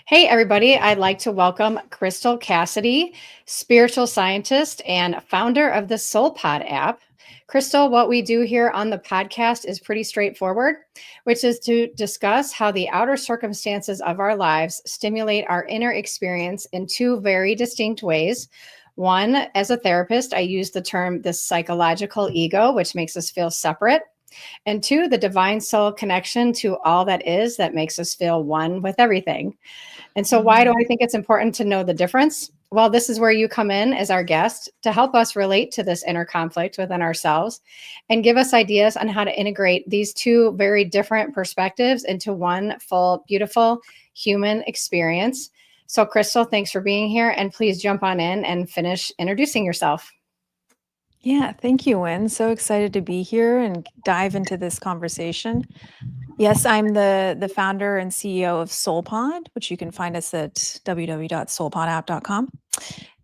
Hey, everybody. I'd like to welcome Crystal Cassidy, spiritual scientist and founder of the SoulPod app. Crystal, what we do here on the podcast is pretty straightforward, which is to discuss how the outer circumstances of our lives stimulate our inner experience in two very distinct ways. One, as a therapist, I use the term the psychological ego, which makes us feel separate. And two, the divine soul connection to all that is that makes us feel one with everything. And so, why do Mhm. I think it's important to know the difference? Well, this is where you come in as our guest to help us relate to this inner conflict within ourselves and give us ideas on how to integrate these two very different perspectives into one full, beautiful human experience. So, Crystal, thanks for being here. And please jump on in and finish introducing yourself. Yeah, thank you, Wynn. So excited to be here and dive into this conversation. Yes, I'm the founder and CEO of SoulPod, which you can find us at www.soulpodapp.com.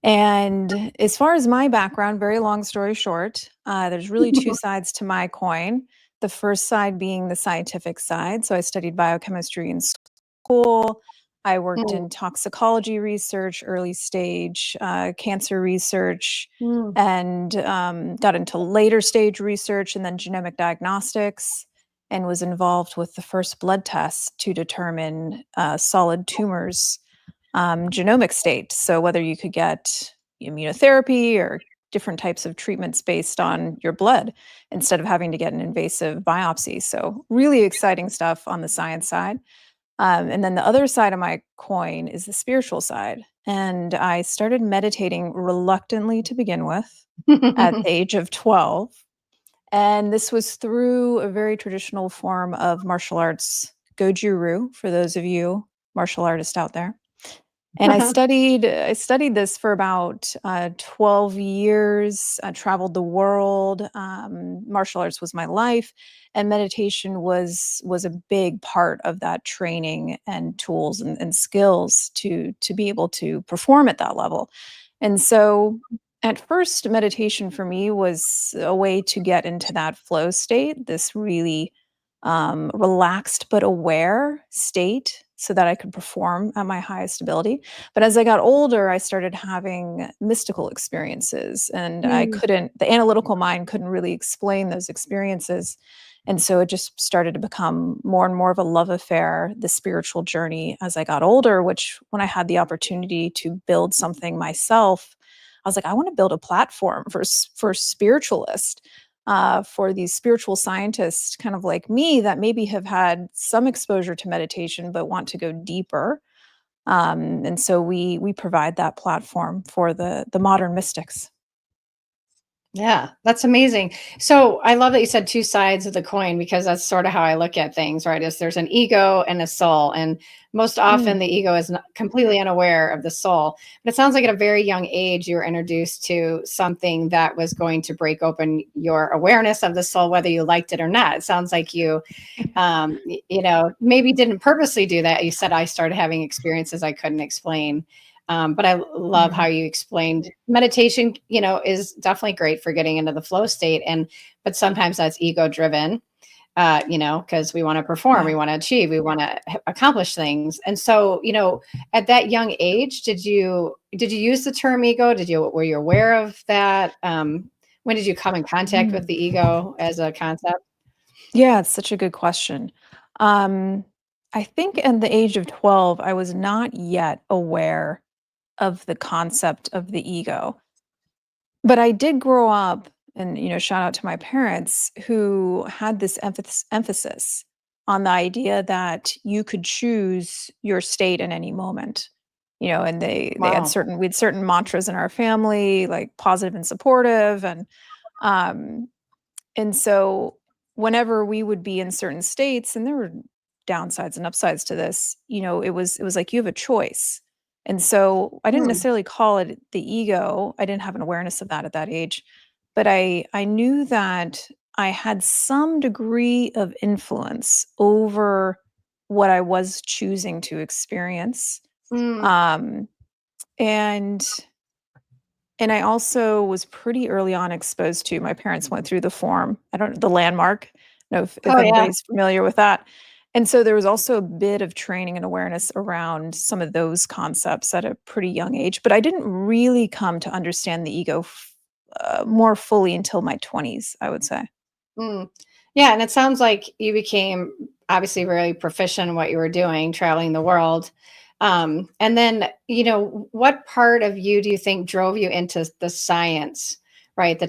And as far as my background, very long story short, there's really two sides to my coin. The first side being the scientific side. So I studied biochemistry in school. I worked Mm, in toxicology research, early stage cancer research, mm. and got into later stage research and then genomic diagnostics, and was involved with the first blood test to determine solid tumors genomic state. So whether you could get immunotherapy or different types of treatments based on your blood instead of having to get an invasive biopsy. So really exciting stuff on the science side. And then the other side of my coin is the spiritual side. And I started meditating reluctantly to begin with at the age of 12. And this was through a very traditional form of martial arts, Goju-Ryu, for those of you martial artists out there. And I studied this for about 12 years. I traveled the world. Martial arts was my life, and meditation was a big part of that training and tools and skills to be able to perform at that level. And so, at first, meditation for me was a way to get into that flow state, this really relaxed but aware state, so that I could perform at my highest ability. But as I got older, I started having mystical experiences, and Mm. the analytical mind couldn't really explain those experiences. And so it just started to become more and more of a love affair, the spiritual journey as I got older, which when I had the opportunity to build something myself, I was like, I want to build a platform for spiritualists, for these spiritual scientists, kind of like me, that maybe have had some exposure to meditation but want to go deeper. And so we provide that platform for the modern mystics. Yeah, that's amazing. So I love that you said two sides of the coin because that's sort of how I look at things, right? Is there's an ego and a soul. And most often Mm. the ego is not completely unaware of the soul. But it sounds like at a very young age, you were introduced to something that was going to break open your awareness of the soul, whether you liked it or not. It sounds like you, maybe didn't purposely do that. You said, I started having experiences I couldn't explain. But I love how Mhm. you explained meditation, is definitely great for getting into the flow state. But sometimes that's ego driven, because we want to perform, Yeah. we want to achieve, we want to accomplish things. And so, at that young age, did you use the term ego? Were you aware of that? When did you come in contact with Mm. the ego as a concept? Yeah, it's such a good question. Um, I think at the age of 12, I was not yet aware of the concept of the ego. But I did grow up, and shout out to my parents who had this emphasis on the idea that you could choose your state in any moment. And they had Wow. certain we had certain mantras in our family, like positive and supportive, um and so whenever we would be in certain states, and there were downsides and upsides to this, it was like you have a choice. And so I didn't Hmm. necessarily call it the ego. I didn't have an awareness of that at that age, but I knew that I had some degree of influence over what I was choosing to experience. Mm. Um, and and I also was pretty early on exposed to my parents went through the form. I don't know the landmark. I don't know if Oh, yeah. anybody's familiar with that. And so there was also a bit of training and awareness around some of those concepts at a pretty young age, but I didn't really come to understand the ego more fully until my 20s, I would say. Mm. Yeah, and it sounds like you became obviously really proficient in what you were doing, traveling the world. And then, what part of you do you think drove you into the science, right? The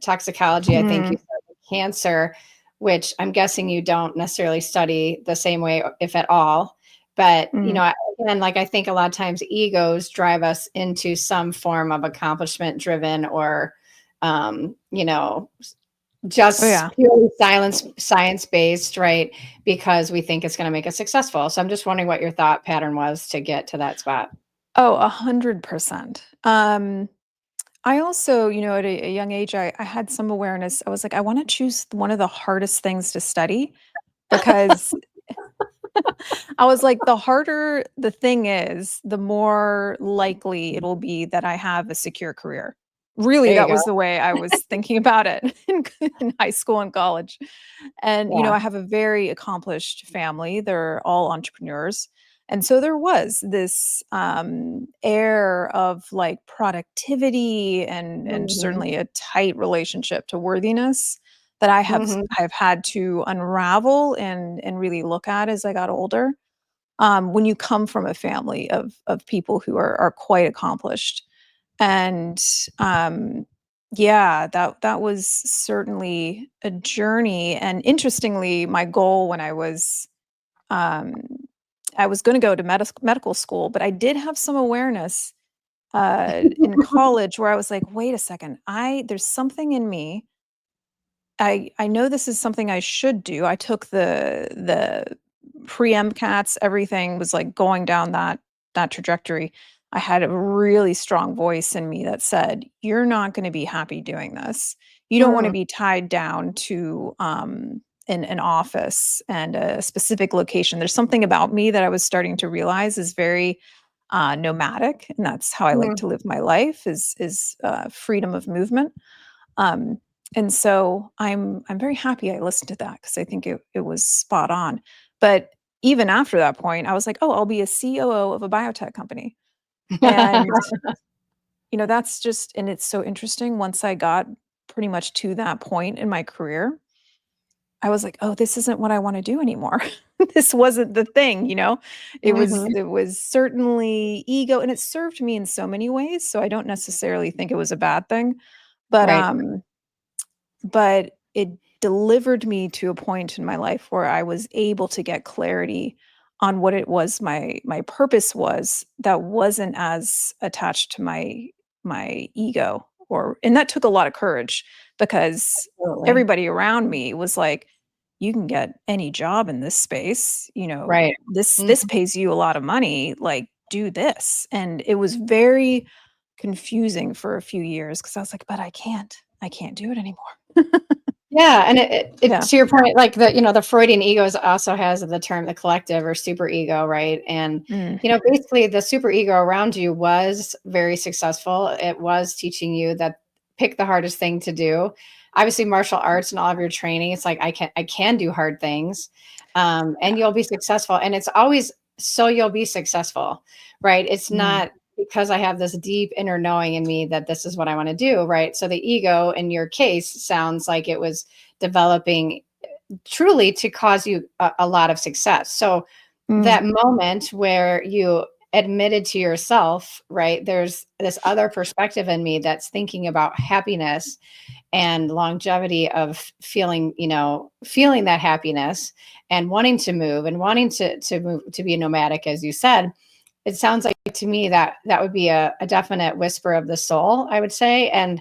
toxicology, I think you Mm, said, cancer, which I'm guessing you don't necessarily study the same way, if at all. But, mm. again, like I think a lot of times egos drive us into some form of accomplishment driven or, um, you know, Oh, yeah. just purely science based, right? Because we think it's going to make us successful. So I'm just wondering what your thought pattern was to get to that spot. Oh, 100%. I also, at a young age, I had some awareness. I was like, I want to choose one of the hardest things to study because I was like, the harder the thing is, the more likely it'll be that I have a secure career. Really, There you that go. was the way I was thinking about it in high school and college. And, Yeah. I have a very accomplished family. They're all entrepreneurs. And so there was this air of like productivity and Hmm. certainly a tight relationship to worthiness that Hmm. have had to unravel and really look at as I got older. When you come from a family of people who are quite accomplished, and yeah, that was certainly a journey. And interestingly, my goal when um, I was going to go to medical school, but I did have some awareness in college where I was like, wait a second, I there's something in me. I know this is something I should do. I took the pre-MCATs, everything was, like, going down that trajectory. I had a really strong voice in me that said, "You're not gonna be happy doing this. You don't wanna Hmm. be tied down to, an office and a specific location." There's something about me that I was starting to realize is very, nomadic, and that's how I like Hmm. to live my life is freedom of movement. Um, and so I'm very happy I listened to that because I think it was spot on. But even after that point, I was like, "Oh, I'll be a COO of a biotech company." And, that's just and it's so interesting once I got pretty much to that point in my career, I was like, "Oh, this isn't what I wanna do anymore." This wasn't the thing. Hmm. It was certainly ego, and it served me in so many ways, so I don't necessarily think it was a bad thing. But, Right. but it delivered me to a point in my life where I was able to get clarity on what it was my purpose was that wasn't as attached to my ego, or and that took a lot of courage because Absolutely. everybody around me was like, you can get any job in this space, Right. this pays you a lot of money, like do this. And it was very confusing for a few years because I was like, but I can't do it anymore. Yeah, and it Yeah. to your point, like the Freudian egos also has the term the collective or super ego, right? And Mm, basically the super ego around you was very successful. It was teaching you that pick the hardest thing to do. Obviously, martial arts and all of your training, it's like I can do hard things, and yeah. you'll be successful. And it's always so you'll be successful, right? It's Mm, not because I have this deep inner knowing in me that this is what I want to do, right? So the ego in your case sounds like it was developing truly to cause you a lot of success. So mm, that moment where you admitted to yourself, right, there's this other perspective in me that's thinking about happiness and longevity of feeling that happiness and wanting to move and wanting to move to be nomadic, as you said. It sounds like to me that that would be a definite whisper of the soul, I would say. And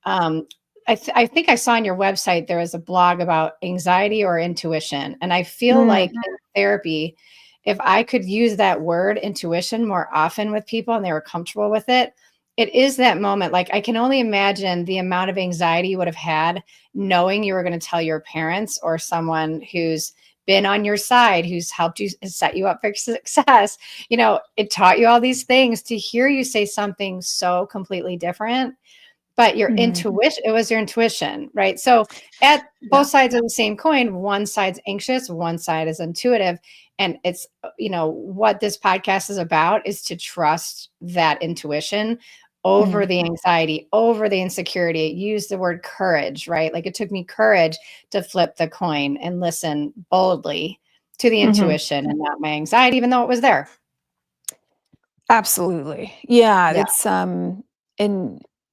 um, I think I saw on your website there was a blog about anxiety or intuition. And I feel like mm, in therapy, if I could use that word intuition more often with people and they were comfortable with it, it is that moment. Like I can only imagine the amount of anxiety you would have had knowing you were going to tell your parents or someone who's been on your side, who's helped you set you up for success. It taught you all these things to hear you say something so completely different, but your Mhm. intuition, it was your intuition, right? So at Yeah. both sides of the same coin, one side's anxious, one side is intuitive. And it's, what this podcast is about is to trust that intuition over Mm. the anxiety, over the insecurity. Use the word courage, right? Like it took me courage to flip the coin and listen boldly to the Mhm. intuition and not my anxiety, even though it was there. Absolutely. Yeah, Yeah. it's and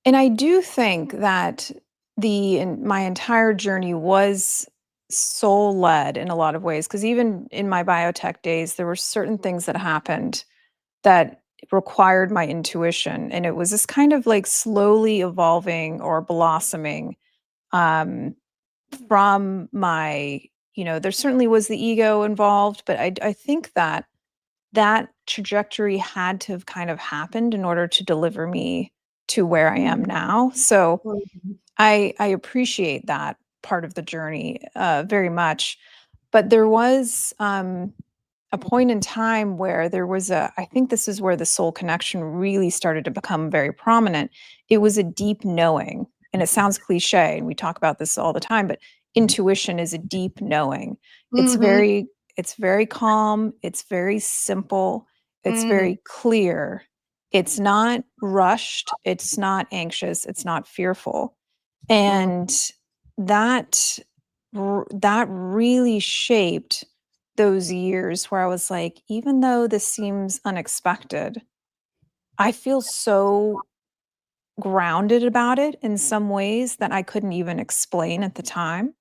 and I do think that my entire journey was soul led in a lot of ways, because even in my biotech days there were certain things that happened that required my intuition, and it was this kind of like slowly evolving or blossoming um from my, there certainly was the ego involved, but I think that that trajectory had to have kind of happened in order to deliver me to where I am now. So Mhm. I appreciate that part of the journey very much. But there was a point in time where there was I think this is where the soul connection really started to become very prominent. It was a deep knowing. And it sounds cliche, and we talk about this all the time, but intuition is a deep knowing. It's Mhm. very it's very calm, it's very simple, it's Mhm. very clear. It's not rushed, it's not anxious, it's not fearful. Mhm. And that that really shaped those years where I was like, even though this seems unexpected, I feel so grounded about it in some ways that I couldn't even explain at the time.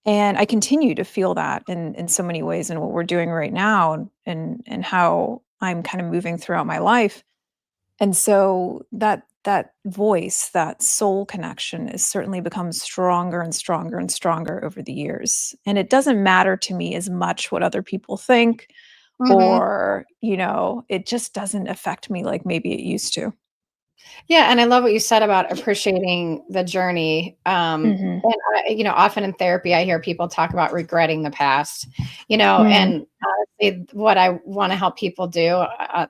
And I continue to feel that in so many ways in what we're doing right now, and how I'm kind of moving throughout my life. And so that voice, that soul connection has certainly become stronger and stronger and stronger over the years. And it doesn't matter to me as much what other people think, Mhm. or, it just doesn't affect me like maybe it used to. Yeah, and I love what you said about appreciating the journey. Mhm. And often in therapy, I hear people talk about regretting the past. Mm. And what I want to help people do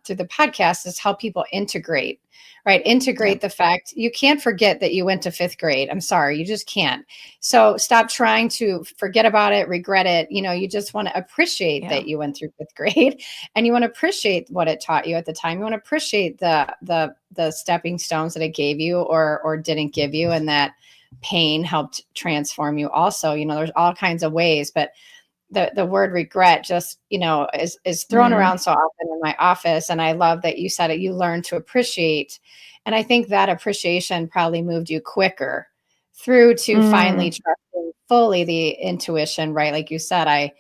through the podcast is help people integrate, right? Yeah. Integrate the fact you can't forget that you went to fifth grade. I'm sorry, you just can't. So stop trying to forget about it, regret it. You just want to appreciate Yeah. that you went through fifth grade, and you want to appreciate what it taught you at the time. You want to appreciate the stepping stones that it gave you or didn't give you, and that pain helped transform you also. There's all kinds of ways, but the word regret just is thrown Mm. around so often in my office. And I love that you said it, you learn to appreciate. And I think that appreciation probably moved you quicker through to finally Mm. trusting fully the intuition, right? Like you said, I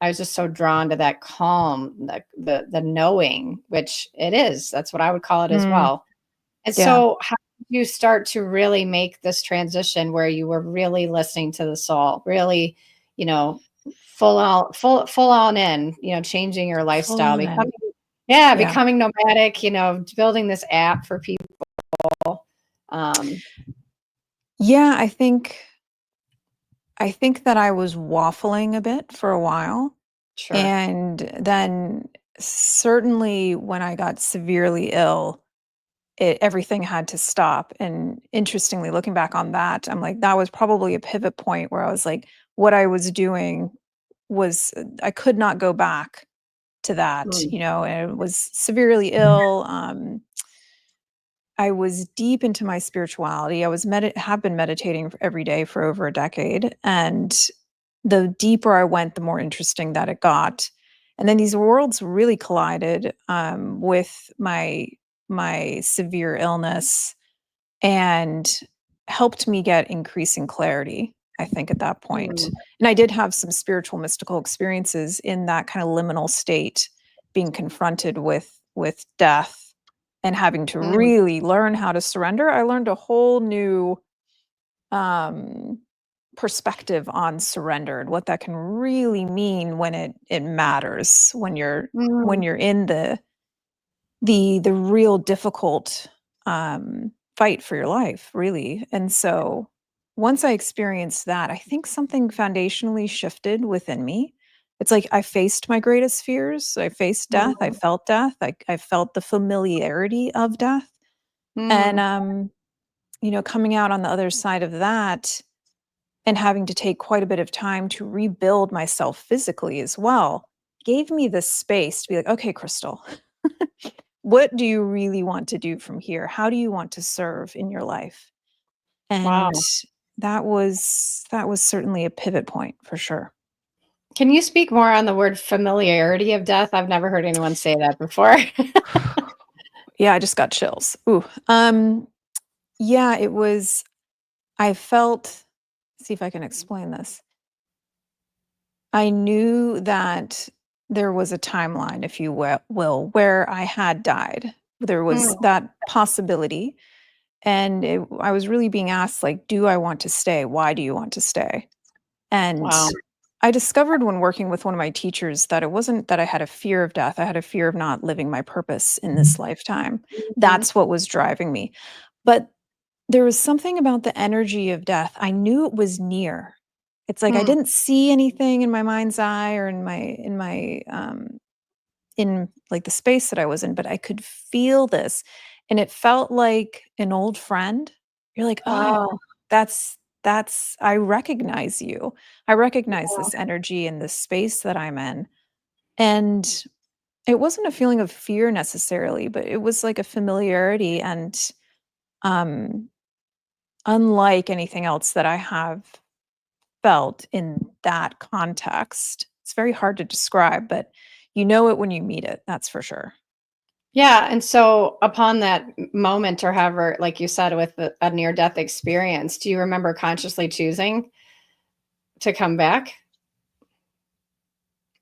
was just so drawn to that calm, the knowing, which it is. That's what I would call it as Mm. well. And Yeah. so how did you start to really make this transition where you were really listening to the soul, really, you know, full on in, changing your Full lifestyle, on in. Yeah. becoming nomadic, building this app for people. Um, Yeah, I think that I was waffling a bit for a while. sure. And then certainly when I got severely ill, everything had to stop. And interestingly, looking back on that, I'm like, that was probably a pivot point where I was like, what I was doing was, I could not go back to that, Mm, and it was severely ill. I was deep into my spirituality. I was have been meditating every day for over a decade, and the deeper I went, the more interesting that it got. And then these worlds really collided with my severe illness, and helped me get increasing clarity, I think, at that point. mm, And I did have some spiritual mystical experiences in that kind of liminal state, being confronted with death and having to mm, really learn how to surrender. I learned a whole new um perspective on surrender and what that can really mean when it matters, when mm, you're in the real difficult fight for your life, really. And so once I experienced that, I think something foundationally shifted within me. It's like I faced my greatest fears. I faced death. I mm, felt death. I felt the familiarity of death. And mm, coming out on the other side of that and having to take quite a bit of time to rebuild myself physically as well gave me the space to be like, okay, Crystal, what do you really want to do from here? How do you want to serve in your life? And Wow. that was certainly a pivot point for sure. Can you speak more on the word familiarity of death? I've never heard anyone say that before. Yeah, I just got chills. Ooh. Yeah, it was I felt see if I can explain this. I knew that there was a timeline, if you will, where I had died. There was Mm, that possibility. And I was really being asked, like, do I want to stay? Why do you want to stay? And wow. I discovered when working with one of my teachers that it wasn't that I had a fear of death. I had a fear of not living my purpose in this lifetime. Mhm. That's what was driving me. But there was something about the energy of death. I knew it was near. It's like I Mm, didn't see anything in my mind's eye or in like the space that I was in, but I could feel this. And it felt like an old friend. You're like, wow. oh, that's I recognize you. I recognize this energy in this space that I'm in. And it wasn't a feeling of fear necessarily, but it was like a familiarity and um unlike anything else that I have felt in that context. It's very hard to describe, but you know it when you meet it, that's for sure. Yeah, and so upon that moment or however, like you said, with a near-death experience, do you remember consciously choosing to come back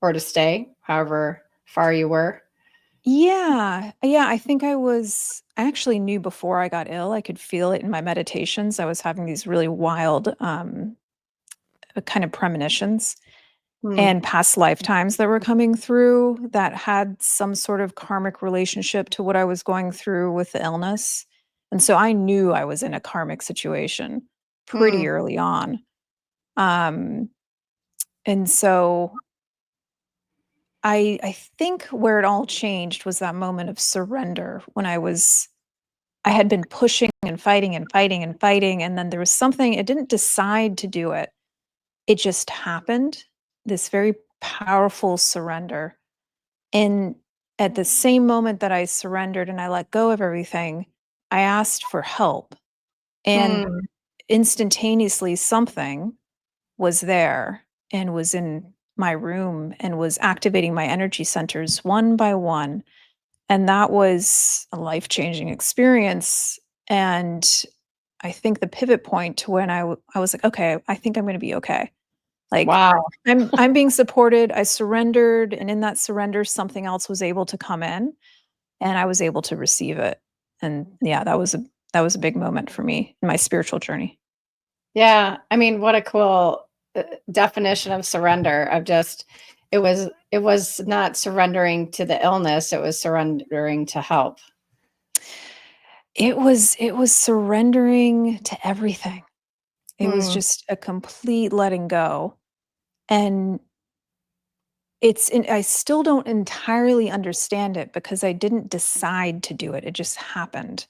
or to stay, however far you were? Yeah. Yeah, I actually knew before I got ill, I could feel it in my meditations. I was having these really wild, kind of premonitions Hmm, and past lifetimes that were coming through that had some sort of karmic relationship to what I was going through with the illness. And so I knew I was in a karmic situation pretty hmm, early on. Um, and so I think where it all changed was that moment of surrender when I had been pushing and fighting and fighting and fighting, and then there was something it didn't decide to do it. It just happened, this very powerful surrender. And at the same moment that I surrendered and I let go of everything, I asked for help. And hmm, instantaneously, something was there and was in my room and was activating my energy centers one by one. And that was a life changing experience. And I think the pivot point to when I was like, okay, I think I'm going to be okay. Like wow. I'm being supported. I surrendered, and in that surrender, something else was able to come in, and I was able to receive it. And yeah, that was a big moment for me in my spiritual journey. Yeah, I mean, what a cool, definition of surrender, of just it was not surrendering to the illness, it was surrendering to help. It was surrendering to everything. It was Hmm, just a complete letting go. And I still don't entirely understand it because I didn't decide to do it. It just happened.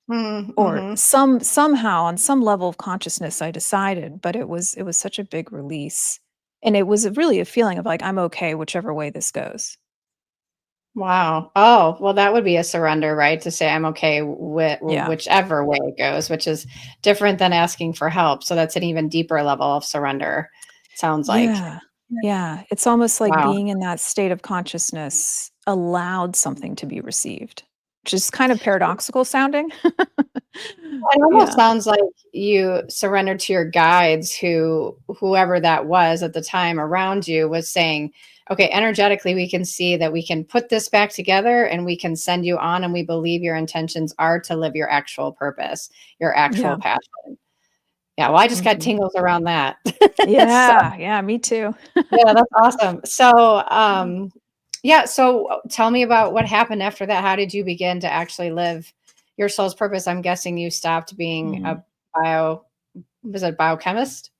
mm, Or mhm. somehow on some level of consciousness I decided, but it was such a big release. And it was really a feeling of like, I'm okay whichever way this goes. Wow. Oh, well, that would be a surrender, right? To say, "I'm okay with Yeah. whichever way it goes," which is different than asking for help, so that's an even deeper level of surrender, sounds like. Yeah. Yeah. It's almost like Wow. being in that state of consciousness allowed something to be received, which is kind of paradoxical sounding. It almost Yeah. sounds like you surrendered to your guides whoever that was at the time around you was saying, "Okay, energetically, we can see that we can put this back together and we can send you on, and we believe your intentions are to live your actual purpose, your actual Yeah. passion." Yeah, well, I just got Mhm. tingles around that. So, Yeah. Yeah. Me too. yeah, that's awesome. So, yeah, so tell me about what happened after that. How did you begin to actually live your soul's purpose? I'm guessing you stopped being a Mhm. bio was it biochemist?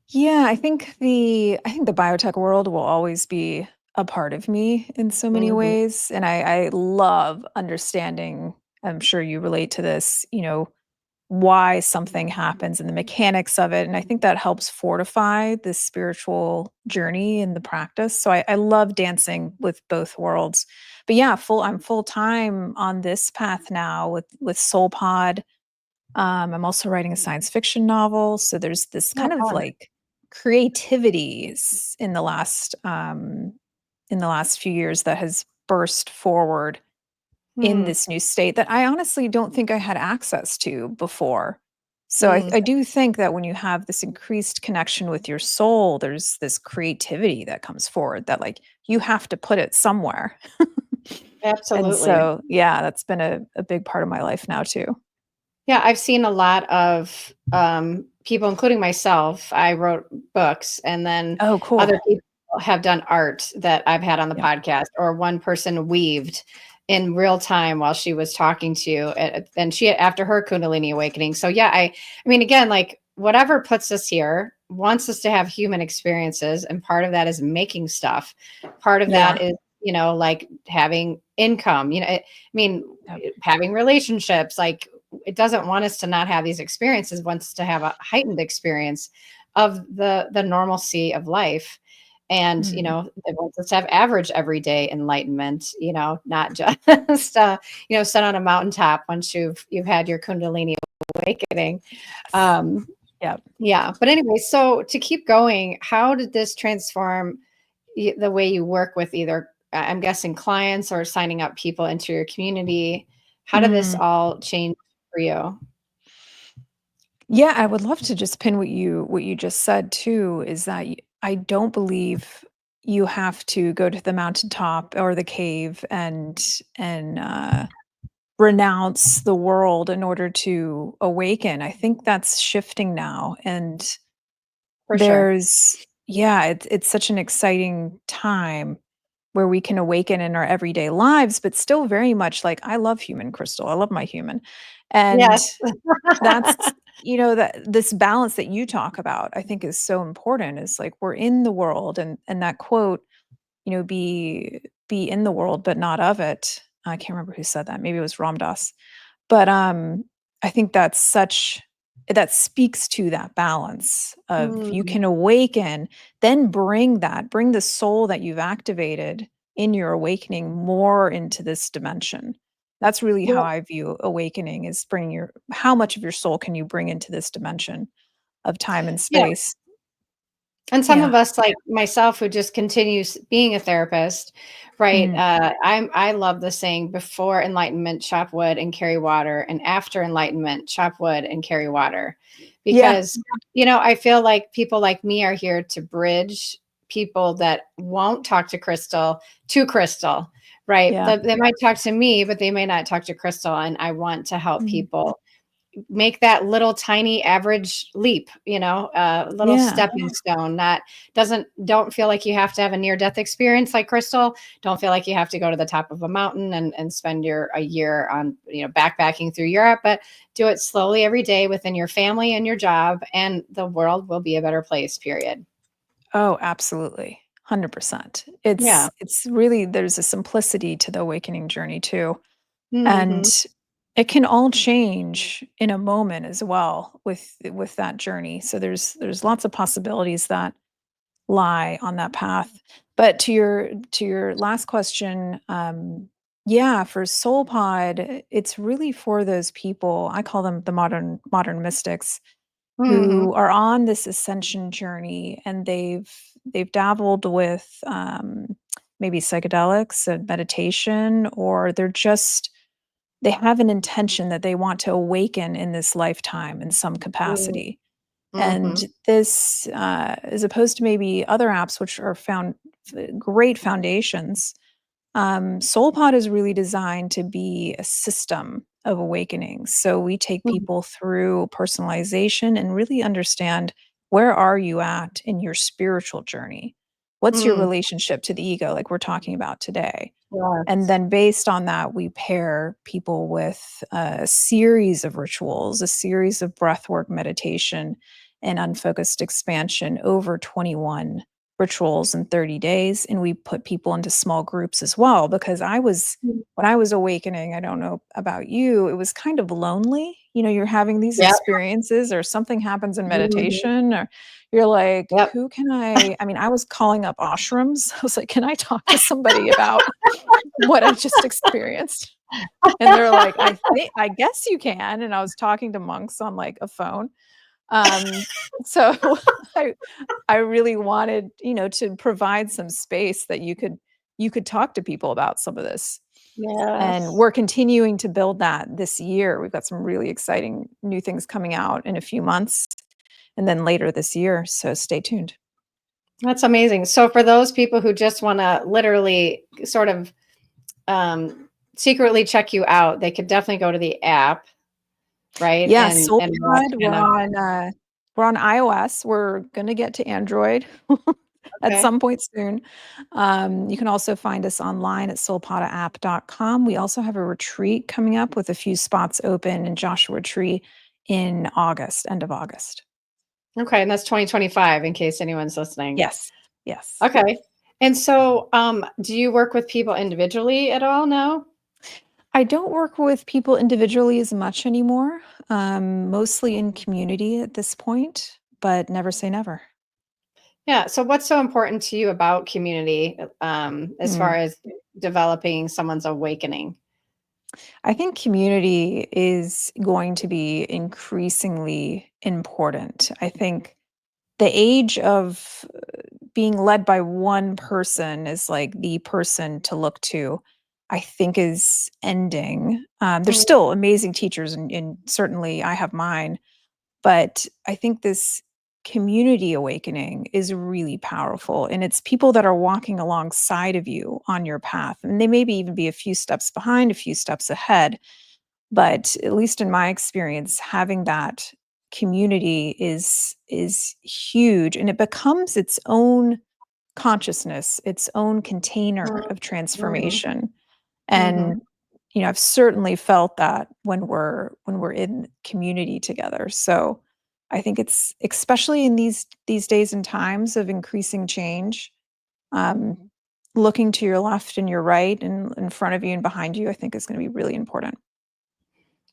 Yeah, I think the biotech world will always be a part of me in so many Mhm, ways, and I love understanding. I'm sure you relate to this. why something happens and the mechanics of it. And I think that helps fortify this spiritual journey in the practice. So I love dancing with both worlds. But yeah, I'm full time on this path now with Soul Pod. I'm also writing a science fiction novel. So there's this Oh, kind of fun. like creativity in the last few years that has burst forward in Hmm. this new state that I honestly don't think I had access to before. So Mm. I do think that when you have this increased connection with your soul, there's this creativity that comes forward that like you have to put it somewhere. And Absolutely. so, yeah, that's been a big part of my life now too. Yeah, I've seen a lot of people, including myself. I wrote books, and then Oh, other cool. people have done art that I've had on the Yeah. podcast, or one person weaved in real time while she was talking to you, and she after her Kundalini awakening. So yeah, I mean, again, like whatever puts us here wants us to have human experiences, and part of that is making stuff. Part of that Yeah. is like having income. I mean, Yep. having relationships, like it doesn't want us to not have these experiences, it wants to have a heightened experience of the normalcy of life. And Mm. it wants us to have average everyday enlightenment, not just sit on a mountaintop once you've had your Kundalini awakening. Yes. um Yep. yeah, but anyway, so to keep going, how did this transform the way you work with either, I'm guessing, clients or signing up people into your community? How did this Mm. all change for you? Yeah, I would love to just pin what you just said too, is that I don't believe you have to go to the mountaintop or the cave and renounce the world in order to awaken. I think that's shifting now, and For sure. there's yeah, it's such an exciting time where we can awaken in our everyday lives, but still very much like I love human crystal. I love my human. And Yes. that's that this balance that you talk about, I think is so important. Is like we're in the world and that quote, be in the world but not of it. I can't remember who said that. Maybe it was Ram Dass. But I think that speaks to that balance of you Mm, can awaken, then bring the soul that you've activated in your awakening more into this dimension. That's really how yeah, I view awakening is bringing how much of your soul can you bring into this dimension of time and yeah. space? And some Yeah. of us, like myself, who just continues being a therapist, right? Mm. I love the saying, before enlightenment, chop wood and carry water, and after enlightenment, chop wood and carry water. Yeah. Because, I feel like people like me are here to bridge people that won't talk to Crystal, right? Yeah. They might talk to me, but they may not talk to Crystal. And I want to help Mm. people make that little tiny average leap, little Yeah. stepping stone. Not doesn't Don't feel like you have to have a near death experience like Crystal. Don't feel like you have to go to the top of a mountain and spend a year on backpacking through Europe, but do it slowly every day within your family and your job, and the world will be a better place, period. Oh, absolutely. 100%. Yeah. It's really there's a simplicity to the awakening journey too. And Hmm. it can all change in a moment as well with that journey. So there's lots of possibilities that lie on that path. But to your last question, yeah, for Soul Pod, it's really for those people. I call them the modern mystics Hmm. who are on this ascension journey and they've dabbled with maybe psychedelics and meditation, or they have an intention that they want to awaken in this lifetime in some capacity. And Hmm. this, as opposed to maybe other apps, which are found great foundations, SoulPod is really designed to be a system of awakening. So we take people through personalization and really understand where are you at in your spiritual journey? What's your Hmm. relationship to the ego, like we're talking about today? And Yes. then based on that, we pair people with a series of rituals, a series of breathwork meditation and unfocused expansion over 21 rituals in 30 days, and we put people into small groups as well, because when I was awakening, I don't know about you, it was kind of lonely. You're having these Yep. experiences, or something happens in Mhm. meditation, or you're like, Yep. who can I mean, I was calling up ashrams. I was like, can I talk to somebody about what I just experienced? And they're like, I guess you can. And I was talking to monks on like a phone. Um, so I I really wanted, to provide some space that you could talk to people about some of this. And Yes. we're continuing to build that this year. We've got some really exciting new things coming out in a few months, and then later this year. So stay tuned. That's amazing. So for those people who just want to literally sort of secretly check you out, they could definitely go to the app, right? Yeah, And watch SoulPod, kind of we're on iOS. We're gonna get to Android at okay. some point soon. You can also find us online at soulpodaapp.com. We also have a retreat coming up with a few spots open in Joshua Tree in August, end of August. Okay, and that's 2025 in case anyone's listening. Yes. Yes. Okay. And so do you work with people individually at all now? I don't work with people individually as much anymore, mostly in community at this point, but never say never. Yeah. So what's so important to you about community as far Mm. as developing someone's awakening? I think community is going to be increasingly important. I think the age of being led by one person is like the person to look to, I think, is ending. There's Mm, still amazing teachers, and certainly I have mine, but I think this community awakening is really powerful. And it's people that are walking alongside of you on your path. And they maybe even be a few steps behind, a few steps ahead. But at least in my experience, having that community is huge, and it becomes its own consciousness, its own container of mm, transformation. mhm. And I've certainly felt that when we're in community together. So I think it's especially in these days and times of increasing change, um, looking to your left and your right and in front of you and behind you, I think is going to be really important.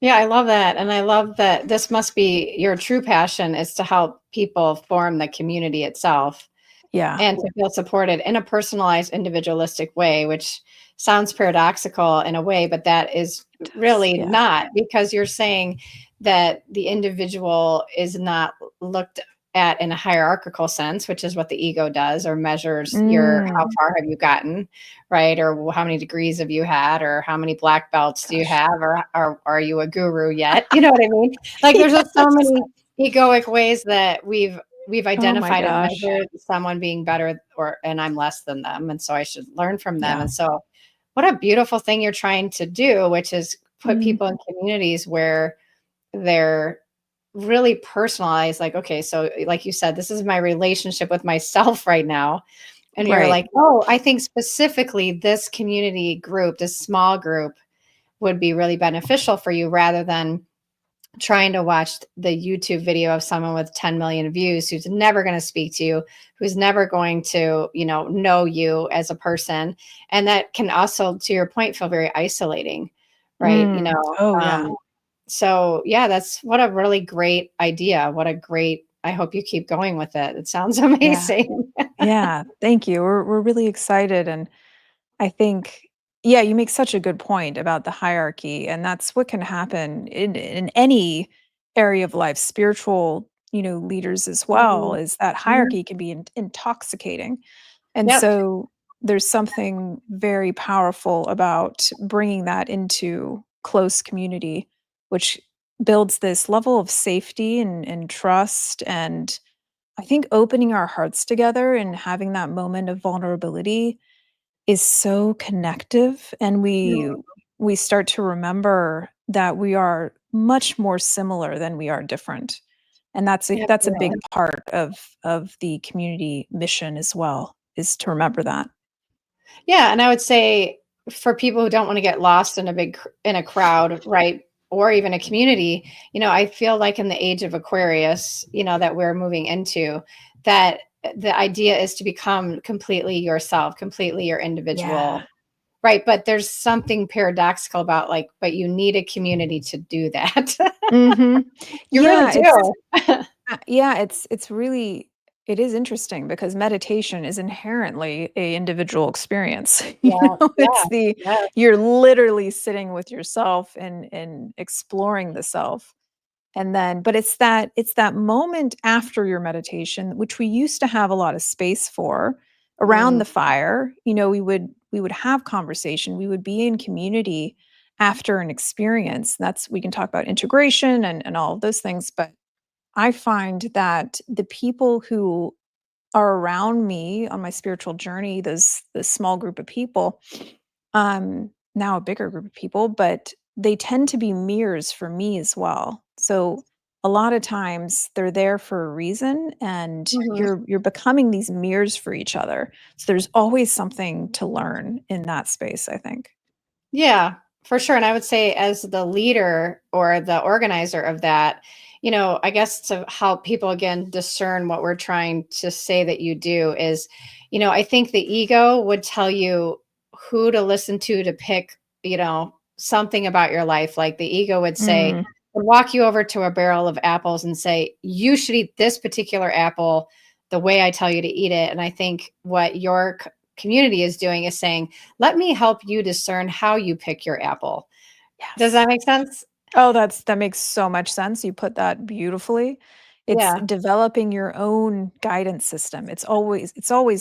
Yeah, I love that. And I love that this must be your true passion is to help people form the community itself Yeah. and to feel supported in a personalized, individualistic way, which sounds paradoxical in a way, but that is It does. really Yeah. not because you're saying that the individual is not looked at in a hierarchical sense, which is what the ego does or measures your how Mm, far have you gotten, right? Or how many degrees have you had, or how many black belts do you gosh. have, or are you a guru yet? You know what I mean? Like there's just so Yes. many egoic ways that we've Oh my identified and gosh. measured someone being better or and I'm less than them and so I should learn from them. Yeah. And so what a beautiful thing you're trying to do, which is put Mm, people in communities where they're really personalized like okay, so like you said, this is my relationship with myself right now. And you're right. like, "Oh, I think specifically this community group, this small group would be really beneficial for you rather than trying to watch the YouTube video of someone with 10 million views who's never going to speak to you, who's never going to, know you as a person. And that can also, to your point, feel very isolating, right? Oh yeah. So yeah, that's what a really great idea. What a great, I hope you keep going with it. It sounds Yeah. amazing. Yeah. Thank you. We're really excited, and I think, yeah, you make such a good point about the hierarchy, and that's what can happen in any area of life. Spiritual, leaders as well, Mhm. is that Mhm. hierarchy can be intoxicating. And Yep. so there's something very powerful about bringing that into close community, which builds this level of safety and trust. And I think opening our hearts together and having that moment of vulnerability is so connective. And we start to remember that we are much more similar than we are different. And that's a big Absolutely. part of the community mission as well, is to remember that. Yeah, and I would say for people who don't want to get lost in in a crowd, right? Or even a community, I feel like in the age of Aquarius, that we're moving into, that the idea is to become completely yourself, completely your individual. Yeah. Right. But there's something paradoxical about like, but you need a community to do that. Mhm. You really Yeah, it's do. yeah, it's really it is interesting because meditation is inherently a individual experience. Yeah. It's Yeah. the Yeah. you're literally sitting with yourself and exploring the self. And then but it's that moment after your meditation, which we used to have a lot of space for around Mm, the fire. We would have conversation, we would be in community after an experience. That's we can talk about integration and all of those things, but I find that the people who are around me on my spiritual journey, those the small group of people, now a bigger group of people, but they tend to be mirrors for me as well. So a lot of times they're there for a reason and mhm. you're becoming these mirrors for each other. So there's always something to learn in that space, I think. Yeah, for sure. And I would say, as the leader or the organizer of that, I guess to help people again discern what we're trying to say that you do is, I think the ego would tell you who to listen to pick, something about your life. Like the ego Mm, would walk you over to a barrel of apples and say, you should eat this particular apple the way I tell you to eat it. And I think what your community is doing is saying, let me help you discern how you pick your apple. Does yes. that make sense? Oh, that makes so much sense. You put that beautifully. It's Yeah. developing your own guidance system. It's always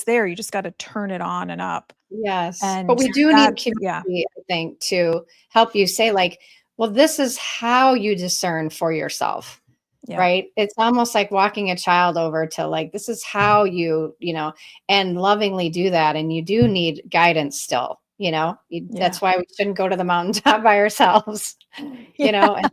there. You just got to turn it on and up. Yes. But And we do need that's yeah. community, I think, to help you say, like, well, this is how you discern for yourself. Yeah. Right? It's almost like walking a child over to like, this is how and lovingly do that. And you do need guidance still, Yeah. that's why we shouldn't go to the mountaintop by ourselves, you Yeah. know, and,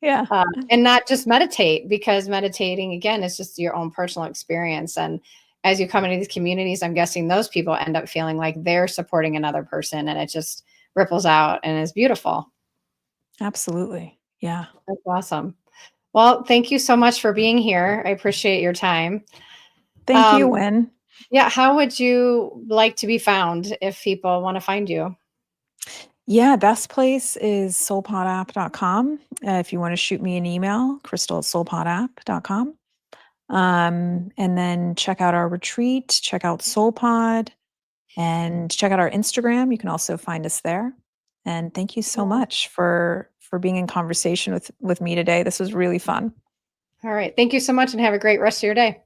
Yeah. and not just meditate, because meditating again is just your own personal experience. And as you come into these communities, I'm guessing those people end up feeling like they're supporting another person, and it just ripples out and is beautiful. Absolutely. Yeah. That's awesome. Well, thank you so much for being here. I appreciate your time. Thank you, Um, Win. yeah, how would you like to be found if people want to find you? Yeah, best place is soulpodapp.com. If you want to shoot me an email, crystal@soulpodapp.com. And then check out our retreat, check out SoulPod, and check out our Instagram. You can also find us there. And thank you so Yeah. much for being in conversation with me today. This was really fun. All right. Thank you so much and have a great rest of your day.